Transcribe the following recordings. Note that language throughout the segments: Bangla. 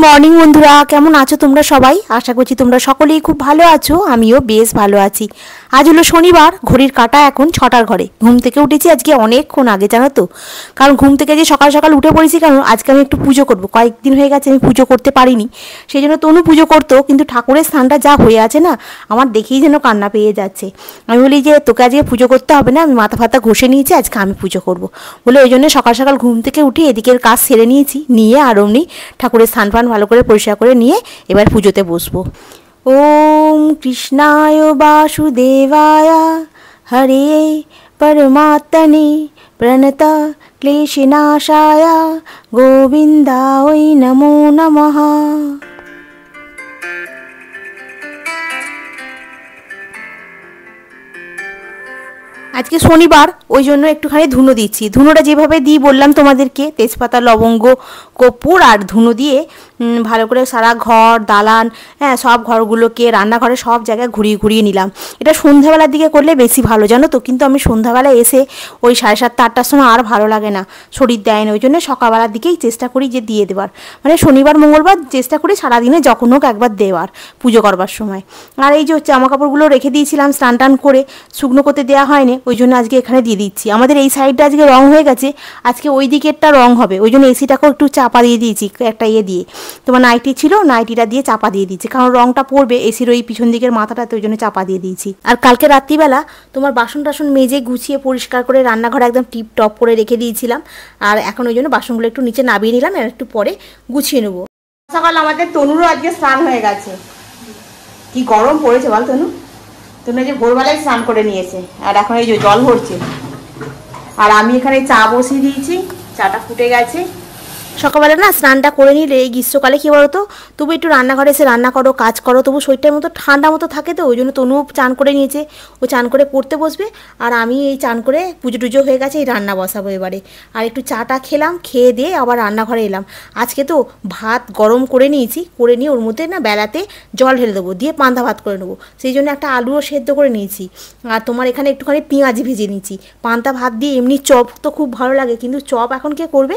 মর্নিং বন্ধুরা, কেমন আছো তোমরা সবাই? আশা করছি তোমরা সকলেই খুব ভালো আছো। আমিও বেশ ভালো আছি। আজ হলো শনিবার, ঘড়ির কাঁটা এখন 6টার ঘরে। ঘুম থেকে উঠেছি আজকে অনেকক্ষণ আগে, জানো তো। কারণ ঘুম থেকে যে সকাল সকাল উঠে পড়েছি, কারণ আজকে আমি একটু পুজো করবো। কয়েকদিন হয়ে গেছে আমি পুজো করতে পারিনি, সেই জন্য তনু পুজো করতো, কিন্তু ঠাকুরের স্থানটা যা হয়ে আছে না, আমার দেখেই যেন কান্না পেয়ে যাচ্ছে। আমি বলি যে তোকে আজকে পুজো করতে হবে না, আমি মাথা ফাতা ঘষে নিয়েছি, আজকে আমি পুজো করবো বলে ওই জন্য সকাল সকাল ঘুম থেকে উঠে এদিকের কাজ সেরে নিয়েছি। নিয়ে আর অমনি ঠাকুরের স্থান ফান ভালো করে পরিষ্কার করে নিয়ে এবার পুজোতে বসবো। ওম কৃষ্ণায় বাসুদেবায় হরে পরমাত্মনে প্রণত ক্লেশনাশায় গোবিন্দায় নমো নমঃ। আজকে শনিবার, ওই জন্য একটুখানি ধুনো দিচ্ছি। ধুনোটা যেভাবে দিই বললাম তোমাদেরকে, তেজপাতা, লবঙ্গ, কর্পূর আর ধুনো দিয়ে ভালো করে সারা ঘর, দালান, হ্যাঁ সব ঘরগুলোকে, রান্নাঘরে সব জায়গায় ঘুরিয়ে ঘুরিয়ে নিলাম। এটা সন্ধ্যাবেলার দিকে করলে বেশি ভালো, জানো তো। কিন্তু আমি সন্ধ্যাবেলায় এসে ওই 7:30 8টার সময় আর ভালো লাগে না, শরীর দেয় না। ওই জন্য সকালবেলার দিকেই চেষ্টা করি যে দিয়ে দেবার, মানে শনিবার মঙ্গলবার চেষ্টা করি সারাদিনে যখন হোক একবার দেওয়ার পুজো করবার সময়। আর এই যে জামা কাপড়গুলো রেখে দিয়েছিলাম স্নান টান করে, শুকনো করতে দেওয়া হয়নি, ওই জন্য আজকে এখানে দিয়ে দিচ্ছি। আমাদের এই সাইডটা আজকে রং হয়ে গেছে, আজকে ওই দিকেরটা রং হবে, ওই জন্য এসিটাকেও একটু চাপা দিয়ে দিয়েছি একটা ইয়ে দিয়ে। তোমার নাইটি ছিল, নাইটিটা দিয়ে চাপা দিয়ে দিয়েছি, কারণ রংটা পড়বে এসির ওই পিছন দিকের মাথাটাতে, ওই জন্য চাপা দিয়ে দিয়েছি। আর কালকে রাত্রিবেলা তোমার বাসন টাসন মেজে গুছিয়ে পরিষ্কার করে রান্নাঘরে একদম টিপ টপ করে রেখে দিয়েছিলাম। আর এখন ওই জন্য বাসনগুলো একটু নিচে নামিয়ে নিলাম, আর একটু পরে গুছিয়ে নেবো। সকাল আমাদের তনুরও আজকে স্নান হয়ে গেছে। কি গরম পড়েছে বল তনু? তনু যে ভোরবেলায় স্নান করে নিয়েছে, আর এখন এই যে জল ভরছে। আর আমি এখানে চা বসিয়ে দিয়েছি, চাটা ফুটে গেছে। সকালবেলা না স্নানটা করে নিলে এই গ্রীষ্মকালে কী বলো তো, তবু একটু রান্নাঘরে এসে রান্না করো, কাজ করো, তবু শরীরটার মতো ঠান্ডা মতো থাকে। তো ওই জন্য তনুও চান করে নিয়েছে, ও চান করে পড়তে বসবে, আর আমি এই চান করে পুজো টুজো হয়ে গেছে, এই রান্না বসাবো এবারে। আর একটু চাটা খেলাম, খেয়ে দিয়ে আবার রান্নাঘরে এলাম। আজকে তো ভাত গরম করে নিয়েছি, করে নিয়ে ওর মধ্যে না বেলাতে জল ঢেলে দেবো, দিয়ে পান্তা ভাত করে নেবো। সেই জন্য একটা আলুও সেদ্ধ করে নিয়েছি। আর তোমার এখানে একটুখানি পেঁয়াজি ভেজে নিয়েছি। পান্তা ভাত দিয়ে এমনি চপ তো খুব ভালো লাগে, কিন্তু চপ এখন কে করবে,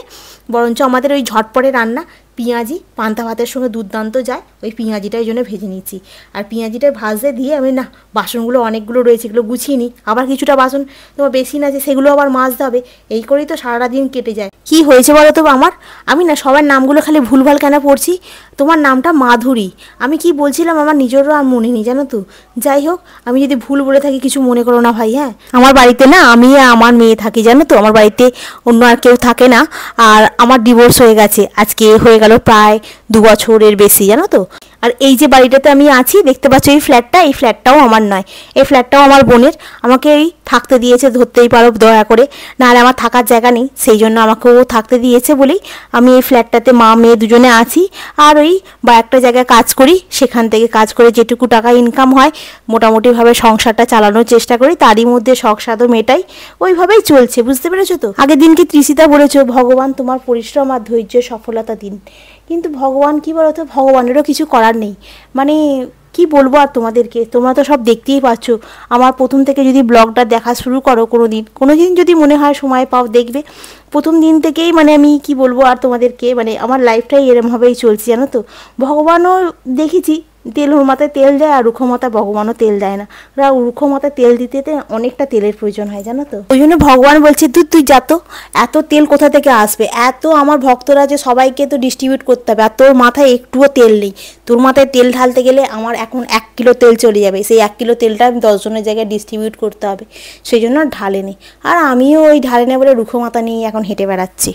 বরঞ্চ আমাদের ওই ঝটপটে রান্না পেঁয়াজি পান্তা ভাতের সঙ্গে দুর্দান্ত যায়, ওই পেঁয়াজিটার জন্য ভেজে নিচ্ছি। আর পেঁয়াজিটা ভাজতে দিয়ে আমি না বাসনগুলো অনেকগুলো রয়েছে, এগুলো গুছিয়ে নিই। আবার কিছুটা বাসন তোমার বেশি না যে সেগুলো আবার মাজতে হবে, এই করেই তো সারাটা দিন কেটে যায়। কি হয়েছে বলো তো আমার, আমি না সবার নামগুলো খালি ভুলভাল কেন পড়ছি। তোমার নামটা মাধুরী, আমি কি বলছিলাম আমার নিজেরও আর মনে নেই, জানো তো। যাই হোক, আমি যদি ভুল বলে থাকি কিছু মনে করো না ভাই। হ্যাঁ, আমার বাড়িতে না আমি আর আমার মেয়ে থাকি, জানো তো। আমার বাড়িতে অন্য আর কেউ থাকে না। আর আমার ডিভোর্স হয়ে গেছে, আজকে হয়ে গেল প্রায় 2 বছরের বেশি, জানো তো। আর এই যে বাড়িটাতে আমি আছি দেখতে পাচ্ছ, এই ফ্ল্যাটটা, এই ফ্ল্যাটটাও আমার নয়, এই ফ্ল্যাটটাও আমার বোনের। আমাকে এই থাকতে দিয়েছে, ধরতেই পারো দয়া করে, নাহলে আমার থাকার জায়গা নেই, সেই জন্য আমাকে ও থাকতে দিয়েছে বলেই আমি এই ফ্ল্যাটটাতে মা মেয়ে দুজনে আছি। আর ওই বা একটা জায়গায় কাজ করি, সেখান থেকে কাজ করে যেটুকু টাকা ইনকাম হয় মোটামুটিভাবে সংসারটা চালানোর চেষ্টা করি, তারই মধ্যে শখ সাধও মেটাই, ওইভাবেই চলছে, বুঝতে পেরেছো তো। আগের দিনকে তৃষিতা বলেছো, ভগবান তোমার পরিশ্রম আর ধৈর্য সফলতা দিন। কিন্তু ভগবান কি বলো তো, ভগবানেরও কিছু করার নেই। মানে কি বলবো আর তোমাদেরকে, তোমরা তো সব দেখতেই পাচ্ছ। আমার প্রথম থেকে যদি ব্লগটা দেখা শুরু করো, কোনো দিন যদি মনে হয় সময় পাও দেখবে, প্রথম দিন থেকেই মানে আমি কি বলবো আর তোমাদেরকে, মানে আমার লাইফটাই এরমভাবেই চলছে, জানো তো। ভগবানও দেখেছি তেল মাথায় তেল দেয়, আর রুখো মাথায় ভগবানও তেল দেয় না। রুখো মাথায় তেল দিতে অনেকটা তেলের প্রয়োজন হয়, জানো তো। ওই জন্য ভগবান বলছে তুই যা তো, এত তেল কোথা থেকে আসবে, এত আমার ভক্তরা যে সবাইকে তো ডিস্ট্রিবিউট করতে হবে, আর তোর মাথায় একটুও তেল নেই। তোর মাথায় তেল ঢালতে গেলে আমার এখন 1 কিলো তেল চলে যাবে, সেই 1 কিলো তেলটা আমি 10 জনের জায়গায় ডিস্ট্রিবিউট করতে হবে, সেই জন্য ঢালে নেই। আর আমিও ওই ঢালে নেই বলে রুখো মাথা নিয়ে এখন হেঁটে বেড়াচ্ছি।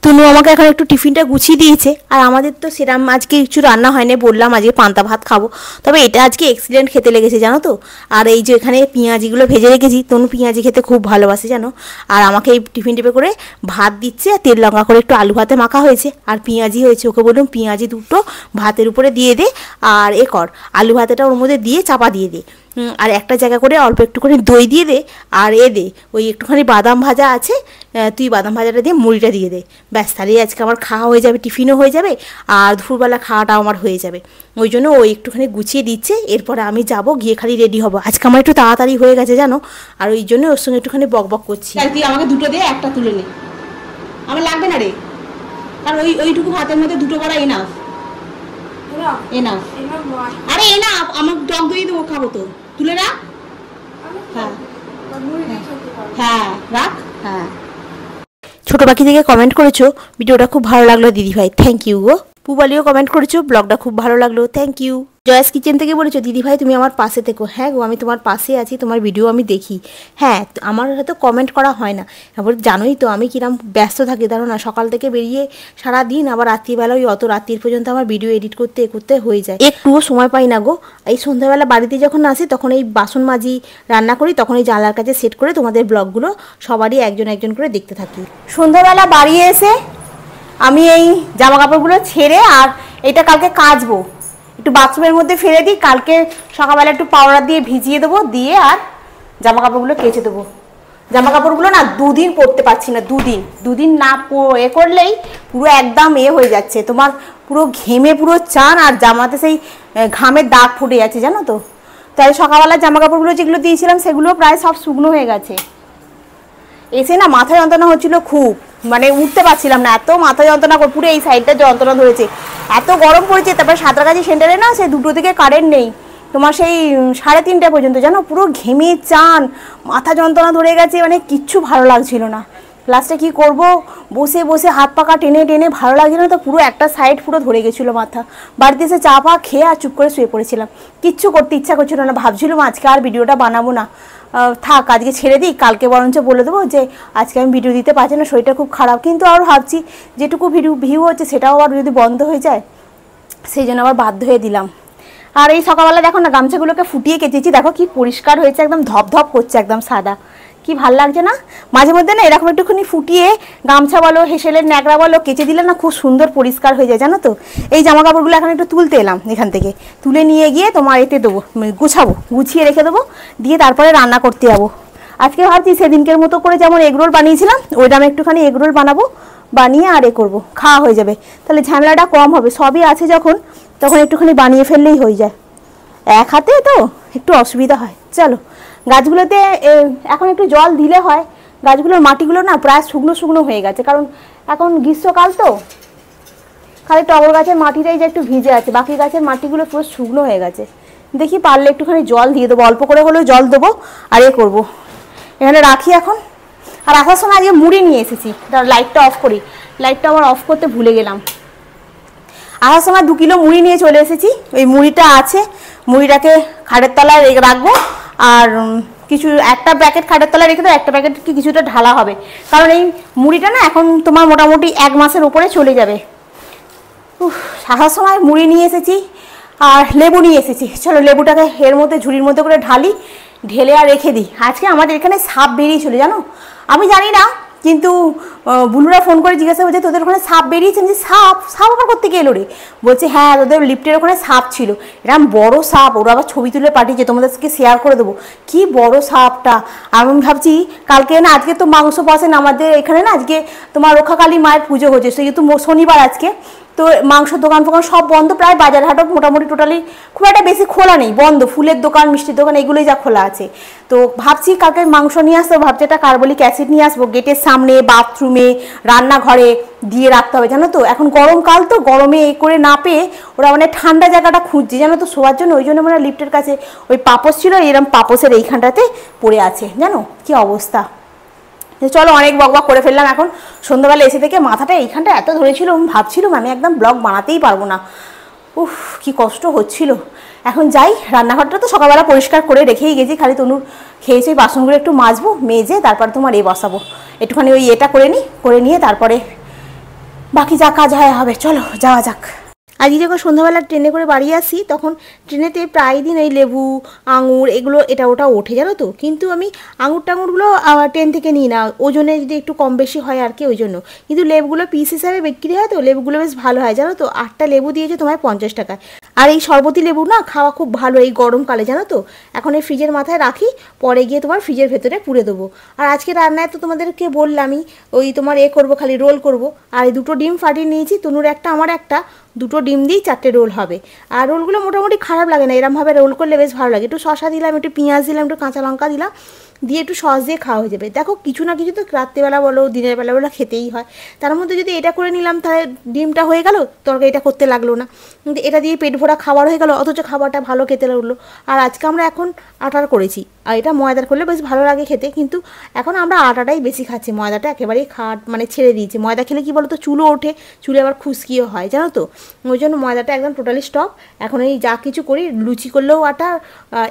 তনু আমাকে এখন একটু টিফিনটা গুছিয়ে দিয়েছে। আর আমাদের তো সেরকম আজকে কিছু রান্না হয়নি, বললাম আজকে পান্তা ভাত খাবো, তবে এটা আজকে এক্সিলেন্ট খেতে লেগেছে, জানো তো। আর এই যে এখানে পেঁয়াজিগুলো ভেজে রেখেছি, তনু পেঁয়াজি খেতে খুব ভালোবাসে, জানো। আর আমাকে এই টিফিন টিপে করে ভাত দিচ্ছে, আর তেল লঙ্কা করে একটু আলু ভাতে মাখা হয়েছে, আর পেঁয়াজি হয়েছে। ওকে বললাম পেঁয়াজি দুটো ভাতের উপরে দিয়ে দে, আর আলু ভাতেটা ওর মধ্যে দিয়ে চাপা দিয়ে দে, আর একটা জায়গা করে অল্প একটুখানি দই দিয়ে দে, আর দে ওই একটুখানি বাদাম ভাজা আছে, তুই বাদাম ভাজাটা দিয়ে মুড়িটা দিয়ে দে, ব্যাস তাহলেই আজকে আমার খাওয়া হয়ে যাবে, টিফিনও হয়ে যাবে, আর দুপুরবেলা খাওয়াটাও আমার হয়ে যাবে। ওই জন্য ওই একটুখানি গুছিয়ে দিচ্ছে, এরপরে আমি যাব, গিয়ে খালি রেডি হবো। আজকে আমার একটু তাড়াতাড়ি হয়ে গেছে, জানো। আর ওই জন্য ওর সঙ্গে একটুখানি বক বক করছি। তুই আমাকে দুটো দিয়ে একটা তুলে নে, আমার লাগবে না রে। আর ওইটুকু ভাতের মধ্যে দুটো বড়া এনাফ। এনাফ। আরে এনাফ, আমার টক দই দেবো, খাবো তো, তুলে রাখ। হ্যাঁ হ্যাঁ রাখ। হ্যাঁ ছোট পাখি থেকে কমেন্ট করেছো ভিডিওটা খুব ভালো লাগলো দিদিভাই, থ্যাংক ইউ গো। পুবালিও কমেন্ট করেছো ব্লগটা খুব ভালো লাগলো, থ্যাংক ইউ। জয়াস কিচেন থেকে বলেছো দিদিভাই তুমি আমার পাশে থেকো। হ্যাঁ গো, আমি তোমার পাশে আছি, তোমার ভিডিও আমি দেখি। হ্যাঁ আমার হয়তো কমেন্ট করা হয় না, এবার জানোই তো আমি কিরম ব্যস্ত থাকি, ধরো না সকাল থেকে বেরিয়ে সারা দিন আবার রাত্রিবেলা ওই অত রাত্রির পর্যন্ত আমার ভিডিও এডিট করতে করতে হয়ে যায়, একটুও সময় পাই না গো। এই সন্ধ্যাবেলা বাড়িতে যখন আসি তখন এই বাসন মাজি, রান্না করি, তখন এই জানলার কাছে সেট করে তোমাদের ব্লগগুলো সবারই একজন একজন করে দেখতে থাকি। সন্ধ্যাবেলা বাড়ি এসে আমি এই জামা কাপড়গুলো ছেড়ে আর এটা কালকে কাচবো, একটু বাথরুমের মধ্যে ফেলে দিই, কালকে সকালবেলা একটু পাউডার দিয়ে ভিজিয়ে দেবো, দিয়ে আর জামা কাপড়গুলো কেচে দেবো। জামা কাপড়গুলো না দুদিন পরতে পারছি না, দুদিন না করলেই পুরো একদম হয়ে যাচ্ছে, তোমার পুরো ঘেমে পুরো চান, আর জামাতে সেই ঘামের দাগ ফুটে যাচ্ছে জানো তো। তাই সকালবেলা জামা কাপড়গুলো যেগুলো দিয়েছিলাম সেগুলো প্রায় সব শুকনো হয়ে গেছে। এসে না মাথা যন্ত্রণা হচ্ছিল খুব, মানে উঠতে পারছিলাম না, এত মাথা যন্ত্রণা, পুরো এই সাইডটা যন্ত্রণা ধরেছে, এত গরম পড়েছে। তারপরে সাঁতরাগাছি সেন্টারে না সেই 2টো থেকে কারেন্ট নেই, তোমার সেই 3:30 পর্যন্ত জানো, পুরো ঘেমে চান, মাথা যন্ত্রণা ধরে গেছে, মানে কিচ্ছু ভালো লাগছিল না। লাস্টে কি করব, বসে বসে হাত পাকা টেনে টেনে ভালো লাগছিল না তো, পুরো একটা সাইড পুরো ধরে গেছিলো মাথা। বাড়িতে এসে চা পা খেয়ে আর চুপ করে শুয়ে পড়েছিলাম, কিচ্ছু করতে ইচ্ছা করছিল না, ভাবছিলাম আজকে আর ভিডিওটা বানাবো না, থাক আজকে ছেড়ে দিই, কালকে বরঞ্চ বলে দেবো যে আজকে আমি ভিডিও দিতে পারছি না, শরীরটা খুব খারাপ। কিন্তু আর ভাবছি যেটুকু ভিউ হচ্ছে সেটাও আবার যদি বন্ধ হয়ে যায়, সেই জন্য আবার বাধ্য হয়ে দিলাম। আর এই সকালবেলা দেখো না গামছাগুলোকে ফুটিয়ে কেচেছি, দেখো কি পরিষ্কার হয়েছে, একদম ধপধপ করছে, একদম সাদা, কি ভাল লাগছে না। মাঝে মধ্যে না এরকম একটুখানি ফুটিয়ে গামছা বলো, হেসেলের ন্যাকড়া বলো কেচে দিলে না খুব সুন্দর পরিষ্কার হয়ে যায় জানো তো। এই জামা কাপড়গুলো এখন একটু তুলতে এলাম, এখান থেকে তুলে নিয়ে গিয়ে তোমার এতে দেবো, গুছাবো, গুছিয়ে রেখে দেবো, দিয়ে তারপরে রান্না করতে যাবো। আজকে ভাবছি সেদিনকের মতো করে যেমন এগরোল বানিয়েছিলাম ওইটা আমি একটুখানি এগরোল বানাবো, বানিয়ে আর করবো, খাওয়া হয়ে যাবে, তাহলে ঝামেলাটা কম হবে। সবই আছে যখন, তখন একটুখানি বানিয়ে ফেললেই হয়ে যায়, এক হাতে তো একটু অসুবিধা হয়। চলো গাছগুলোতে এখন একটু জল দিলে হয়, গাছগুলোর মাটিগুলো না প্রায় শুকনো শুকনো হয়ে গেছে, কারণ এখন গ্রীষ্মকাল তো, খালি টগর গাছের মাটিটাই যে একটু ভিজে আছে, বাকি গাছের মাটিগুলো পুরো শুকনো হয়ে গেছে। দেখি পারলে একটুখানি জল দিয়ে দেবো, অল্প করে হলেও জল দেবো, আর করবো, এখানে রাখি এখন। আর আসার সময় আজকে মুড়ি নিয়ে এসেছি, তার লাইটটা অফ করি, লাইটটা আবার অফ করতে ভুলে গেলাম। আসার সময় 2 কিলো মুড়ি নিয়ে চলে এসেছি, ওই মুড়িটা আছে, মুড়িটাকে খাটের তলায় রাখবো, আর কিছু একটা প্যাকেট খাটের তলায় রেখে দেবো, একটা প্যাকেট কি কিছুটা ঢালা হবে, কারণ এই মুড়িটা না এখন তোমার মোটামুটি 1 মাসের উপরে চলে যাবে। আসার সময় মুড়ি নিয়ে এসেছি আর লেবু নিয়ে এসেছি, চলো লেবুটাকে এর মধ্যে ঝুড়ির মধ্যে করে ঢালি, ঢেলে আর রেখে দিই। আজকে আমাদের এখানে সাপ বেরিয়েছিল জানো, আমি জানি না, কিন্তু বুলুরা ফোন করে জিজ্ঞাসা করছে তোদের ওখানে সাপ বেরিয়েছে, যে সাপ সাপ আবার কোত্থেকে এলো রে, বলছে হ্যাঁ তোদের লিফটের ওখানে সাপ ছিল, এরকম বড় সাপ, ওরা আবার ছবি তুলে পাঠিয়েছে, তোমাদেরকে শেয়ার করে দেবো, কি বড় সাপটা। আমি ভাবছি কালকে না, আজকে তো মাংস বসেন আমাদের এখানে না, আজকে তোমার রক্ষাকালী মায়ের পুজো হচ্ছে, সেহেতু শনিবার আজকে, তো মাংসের দোকান ফোকান সব বন্ধ, প্রায় বাজার হাটও মোটামুটি টোটালি খুব একটা বেশি খোলা নেই, বন্ধ, ফুলের দোকান মিষ্টির দোকান এগুলোই যা খোলা আছে। তো ভাবছি কালকে মাংস নিয়ে আসবো, ভাবছি একটা কার্বলিক অ্যাসিড নিয়ে আসবো, গেটের সামনে, বাথরুমে, রান্নাঘরে দিয়ে রাখতে হবে জানো তো। এখন গরমকাল তো, গরমে করে না পেয়ে ওরা মানে ঠান্ডা জায়গাটা খুঁজছে জানো তো শোয়ার জন্য, ওই জন্য মানে লিফটের কাছে ওই পাপোশ ছিল, এরকম পাপোশের এইখানটাতে পড়ে আছে জানো, কি অবস্থা। চলো অনেক বকবক করে ফেললাম, এখন সন্ধ্যাবেলা এসে থেকে মাথাটা এইখানটা এত ধরেছিল, আমি ভাবছিলাম আমি একদম ব্লগ বানাতেই পারবো না, উফ কি কষ্ট হচ্ছিল। এখন যাই, রান্নাঘরটা তো সকালবেলা পরিষ্কার করে রেখেই গেছি, খালি তনুর খেয়েছে, ওই বাসনগুলো একটু মাজবো, মেজে তারপর তোমার বসাবো, একটুখানি ওই করে নিই, করে নিয়ে তারপরে বাকি যা কাজ হয় হবে। চলো যাওয়া যাক। আজকে যখন সন্ধ্যাবেলা ট্রেনে করে বাড়ি আসি, তখন ট্রেনেতে প্রায় দিন এই লেবু, আঙুর এগুলো এটা ওটা ওঠে জানো তো, কিন্তু আমি আঙুর টাঙুরগুলো ট্রেন থেকে নিই না, ওজনে যদি একটু কম বেশি হয় আর কি, ওই জন্য। কিন্তু লেবুগুলো পিস হিসাবে বিক্রি হয় তো, লেবুগুলো বেশ ভালো হয় জানো তো। 8টা লেবু দিয়েছে তোমায় 50 টাকায়, আর এই শরবতি লেবু না খাওয়া খুব ভালো এই গরমকালে জানো তো। এখন এই ফ্রিজের মাথায় রাখি, পরে গিয়ে তোমার ফ্রিজের ভেতরে পুড়ে দেবো। আর আজকে রান্নায় তো তোমাদেরকে বললামই, ওই তোমার করবো, খালি রোল করব। আর এই 2টো ডিম ফাটিয়ে নিয়েছি, তনুর একটা আমার একটা, 2টো ডিম দিয়েই 4টে রোল হবে। আর রোলগুলো মোটামুটি খারাপ লাগে না, এরমভাবে রোল করলে বেশ ভালো লাগে। একটু শসা দিলাম, একটু পেঁয়াজ দিলাম, একটু কাঁচা লঙ্কা দিলাম, দিয়ে একটু সস দিয়ে খাওয়া হয়ে যাবে। দেখো কিছু না কিছু তো রাত্রিবেলা বলো দিনের বেলা বলো খেতেই হয়, তার মধ্যে যদি এটা করে নিলাম তাহলে ডিমটা হয়ে গেল, তরকারিটা করতে লাগলো না, কিন্তু এটা দিয়ে পেট ভরা খাবার হয়ে গেল, অথচ খাবারটা ভালো খেতে লাগলো। আর আজকে আমরা এখন আটার করেছি, আর এটা ময়দার করলে বেশ ভালো লাগে খেতে, কিন্তু এখন আমরা আটাটাই বেশি খাচ্ছি, ময়দাটা একেবারেই মানে ছেড়ে দিয়েছি। ময়দা খেলে কি বলো তো চুলও ওঠে, চুলে আবার খুশকিও হয় জানো তো, ওই জন্য ময়দাটা একদম টোটালি স্টপ। এখন এই যা কিছু করি, লুচি করলেও আটা,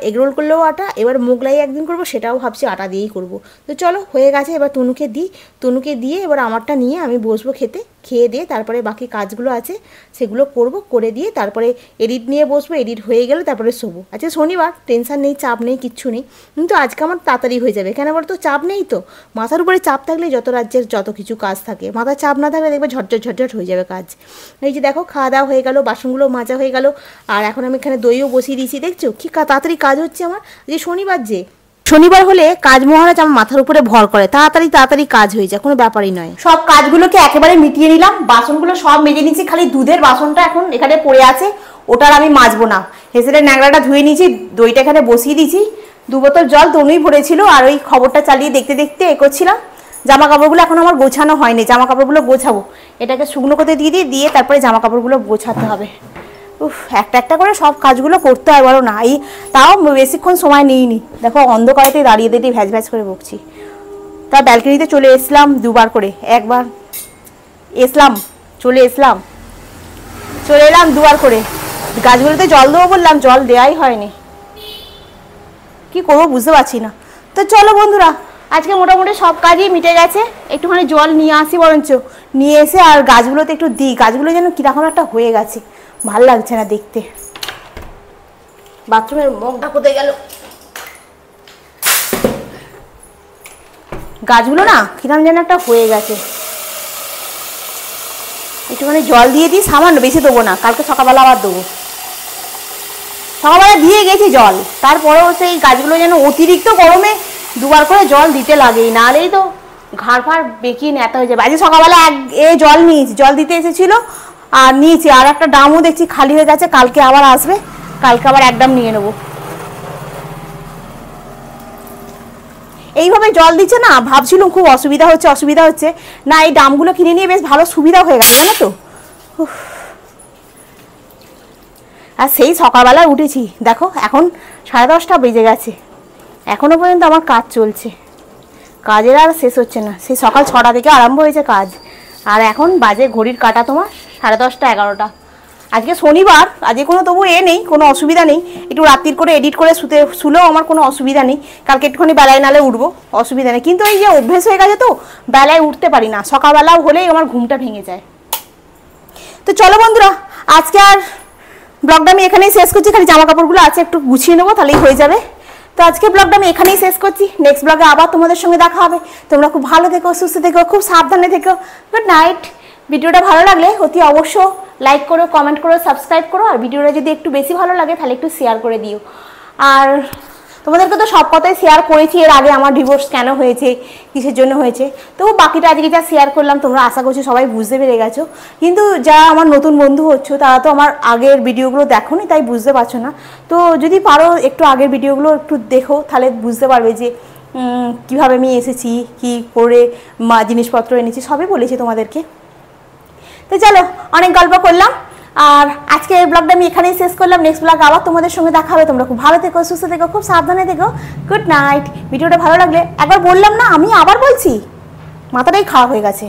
এগরোল করলেও আটা, এবার মোগলাই একদিন করবো সেটাও ভাবছি আটা দিয়েই করবো। তো চলো হয়ে গেছে, এবার তনুকে দিই, তনুকে দিয়ে এবার আমারটা নিয়ে আমি বসবো খেতে, খেয়ে দিয়ে তারপরে বাকি কাজগুলো আছে সেগুলো করব, করে দিয়ে তারপরে এডিট নিয়ে বসবো, এডিট হয়ে গেলে তারপরে শোবো। আজকে শনিবার, টেনশন নেই, চাপ নেই, কিচ্ছু নেই, কিন্তু আজকে আমার তাড়াতাড়ি হয়ে যাবে। কেন বলতো চাপ নেই তো, মাথার উপরে চাপ থাকলে যত রাজ্যের যত কিছু কাজ থাকে, মাথায় চাপ না থাকলে দেখবে ঝটঝট ঝটঝট হয়ে যাবে কাজ। এই যে দেখো খাওয়া দাওয়া হয়ে গেল, বাসনগুলো মাজা হয়ে গেল, আর এখন আমি এখানে দইও বসিয়ে দিয়েছি, দেখছো কি তাড়াতাড়ি কাজ হচ্ছে আমার। যে শনিবার হলে কাজ মহারাজ আমার মাথার উপরে ভর করে, তাড়াতাড়ি তাড়াতাড়ি কাজ হয়ে যায়, কোনো ব্যাপারই নয়। সব কাজগুলোকে একেবারে মিটিয়ে নিলাম, বাসনগুলো সব মেজে নিচ্ছি, খালি দুধের বাসনটা এখন এখানে পড়ে আছে, ওটার আমি মাজবো না। হেসেলের ন্যাংরাটা ধুয়ে নিয়েছি, দইটা এখানে বসিয়ে দিয়েছি, 2 বোতল জল তনুই ভরেছিল, আর ওই খবরটা চালিয়ে দেখতে দেখতে এ করছিলাম। জামা কাপড়গুলো এখন আমার গোছানো হয়নি, জামা কাপড়গুলো গোছাবো, এটাকে শুকনো করতে দিয়ে তারপরে জামা কাপড়গুলো গোছাতে হবে। একটা একটা করে সব কাজগুলো করতে হয় বলো না, এই তাও বেশিক্ষণ সময় নিইনি। দেখো অন্ধকারেতে দাঁড়িয়ে দাঁড়িয়ে ভ্যাজ ভ্যাজ করে বকছি। তা ব্যালকনিতে চলে এসলাম 2বার করে, একবার চলে এলাম 2বার করে। গাছগুলোতে জল দেবো বললাম, জল দেওয়াই হয়নি, কি করবো বুঝতে পারছি না। তো চলো বন্ধুরা, আজকে মোটামুটি সব কাজই মিটে গেছে, একটুখানি জল নিয়ে আসি বরঞ্চ, নিয়ে এসে আর গাছগুলোতে একটু দিই। গাছগুলো যেন কীরকম একটা হয়ে গেছে, ভাল লাগছে না দেখতে। বাথরুমের মগটা কোথায় গেল? গাছগুলো না কিরকম যেন একটা হয়ে গেছে, একটুখানি জল দিয়ে দিই, সামান্য, বেশি দেবো না, কালকে সকালবেলা আবার দেবো। সকালবেলা দিয়ে গেছি জল, তারপরেও সেই গাছগুলো যেন অতিরিক্ত গরমে 2বার করে জল দিতে লাগেই, নাহলেই তো ঘাড় ফাড় বেঁকিয়ে নেতা হয়ে যাবে। আজকে সকালবেলা জল নিয়েছি, জল দিতে এসেছিলো আর নিয়েছি, আর একটা ড্রামও দেখছি খালি হয়ে গেছে, কালকে আবার আসবে, কালকে আবার 1 ড্রাম নিয়ে নেবো। এইভাবে জল দিচ্ছে না, ভাবছিলাম খুব অসুবিধা হচ্ছে না, এই ড্রামগুলো কিনে নিয়ে বেশ ভালো সুবিধা হয়ে গেল জানো তো। আর সেই সকালবেলায় উঠেছি, দেখো এখন 10:30 বেজে গেছে, এখনো পর্যন্ত আমার কাজ চলছে, কাজের আর শেষ হচ্ছে না। সেই সকাল 6টা থেকে আরম্ভ হয়েছে কাজ, আর এখন বাজে ঘড়ির কাটা তোমার 10:30 11টা। আজকে শনিবার, আজকে কোনো তবু নেই, কোনো অসুবিধা নেই, একটু রাত্রির করে এডিট করে শুলেও আমার কোনো অসুবিধা নেই, কালকে একটুখানি বেলায় নালে উঠবো, অসুবিধা নেই। কিন্তু এই যে অভ্যেস হয়ে গেছে তো, বেলায় উঠতে পারি না, সকালবেলাও হলেই আমার ঘুমটা ভেঙে যায়। তো চলো বন্ধুরা, আজকে আর ব্লগটা আমি এখানেই শেষ করছি, খালি জামা কাপড়গুলো আছে একটু গুছিয়ে নেবো, তাহলেই হয়ে যাবে। তো আজকে ব্লগটা আমি এখানেই শেষ করছি, নেক্সট ব্লগে আবার তোমাদের সঙ্গে দেখা হবে। তোমরা খুব ভালো থেকো, সুস্থ থেকো, খুব সাবধানে থেকো, গুড নাইট। ভিডিওটা ভালো লাগলে অতি অবশ্য লাইক করো, কমেন্ট করো, সাবস্ক্রাইব করো, আর ভিডিওটা যদি একটু বেশি ভালো লাগে তাহলে একটু শেয়ার করে দিও। আর তোমাদেরকে তো সব কথাই শেয়ার করেছি এর আগে, আমার ডিভোর্স কেন হয়েছে, কিসের জন্য হয়েছে, তো বাকিটা আজকে যা শেয়ার করলাম তোমরা আশা করছি সবাই বুঝতে পেরে গেছো। কিন্তু যারা আমার নতুন বন্ধু হচ্ছে তারা তো আমার আগের ভিডিওগুলো দেখোনি, তাই বুঝতে পারছো না। তো যদি পারো একটু আগের ভিডিওগুলো একটু দেখো, তাহলে বুঝতে পারবে যে কীভাবে আমি এসেছি, কী করে জিনিসপত্র এনেছি, সবই বলেছি তোমাদেরকে। তো চলো, অনেক গল্প করলাম, আর আজকে এই ব্লগটা আমি এখানেই শেষ করলাম। নেক্সট ব্লগ আবার তোমাদের সঙ্গে দেখা হবে। তোমরা খুব ভালো থেকো, সুস্থ থেকো, খুব সাবধানে থেকো, গুড নাইট। ভিডিওটা ভালো লাগলে একবার বললাম না, আমি আবার বলছি, মাথাটাই খারাপ হয়ে গেছে।